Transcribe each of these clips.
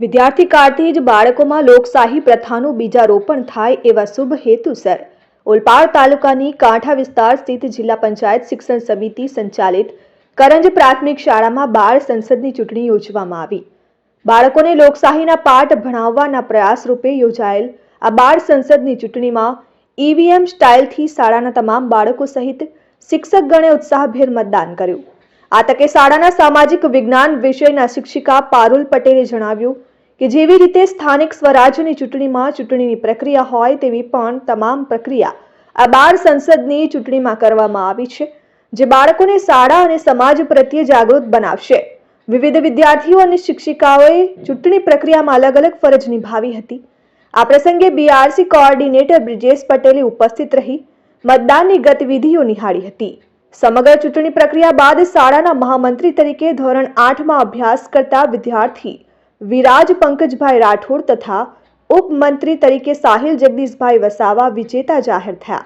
વિદ્યાર્થી કાળથી જ બાળકોમાં લોકશાહી પ્રથાનું બીજારોપણ થાય એવા શુભ હેતુસર ઓલપાડ તાલુકાની કાંઠા વિસ્તાર સ્થિત જિલ્લા પંચાયત શિક્ષણ સમિતિ સંચાલિત કરંજ પ્રાથમિક શાળામાં બાળ સંસદની ચૂંટણી યોજવામાં આવી। બાળકોને લોકશાહીના પાઠ ભણાવવાના પ્રયાસ રૂપે યોજાયેલ આ બાળ સંસદની ચૂંટણીમાં ઈવીએમ સ્ટાઇલથી શાળાના તમામ બાળકો સહિત શિક્ષકગણે ઉત્સાહભેર મતદાન કર્યું। આ તકે શાળાના સામાજિક વિજ્ઞાન વિષયના શિક્ષિકા પારુલ પટેલે જણાવ્યું કે જેવી રીતે સ્થાનિક સ્વરાજ્યની ચૂંટણીમાં ચૂંટણીની પ્રક્રિયા હોય તેવી પણ તમામ પ્રક્રિયા આ બાળ સંસદની ચૂંટણીમાં કરવામાં આવી છે, જે બાળકોને શાળા અને સમાજ પ્રત્યે જાગૃત બનાવશે। વિવિધ વિદ્યાર્થીઓ અને શિક્ષિકાઓએ ચૂંટણી પ્રક્રિયામાં અલગ અલગ ફરજ નિભાવી હતી। આ પ્રસંગે બીઆરસી કોઓર્ડિનેટર બ્રિજેશ પટેલે ઉપસ્થિત રહી મતદાનની ગતિવિધિઓ નિહાળી હતી। સમગ્ર ચૂંટણી પ્રક્રિયા બાદ શાળાના મહામંત્રી તરીકે ધોરણ 8માં અભ્યાસ કરતા વિદ્યાર્થી વિરાજ પંકજભાઈ રાઠોડ તથા ઉપમંત્રી તરીકે સાહિલ જગદીશભાઈ વસાવા વિજેતા જાહેર થયા।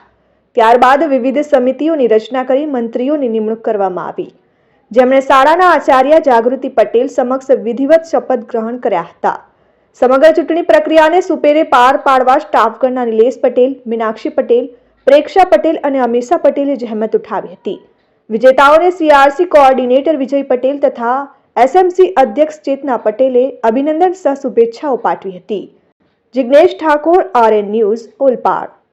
ત્યારબાદ વિવિધ સમિતિઓની રચના કરી મંત્રીઓની નિમણૂક કરવામાં આવી, જેમણે શાળાના આચાર્ય જાગૃતિ પટેલ સમક્ષ વિધિવત શપથ ગ્રહણ કર્યા હતા। સમગ્ર ચૂંટણી પ્રક્રિયાને સુપેરે પાર પાડવા સ્ટાફગણના નિલેશ પટેલ, મીનાક્ષી પટેલ, પ્રેક્ષા પટેલ અને અમીષા પટેલે જહેમત ઉઠાવી હતી। વિજેતાઓને સીઆરસી કોઓર્ડિનેટર વિજય પટેલ તથા એસએમસી અધ્યક્ષ ચેતના પટેલે અભિનંદન સહ શુભેચ્છાઓ પાઠવી હતી। Jignesh Thakor, RN news, Olpad.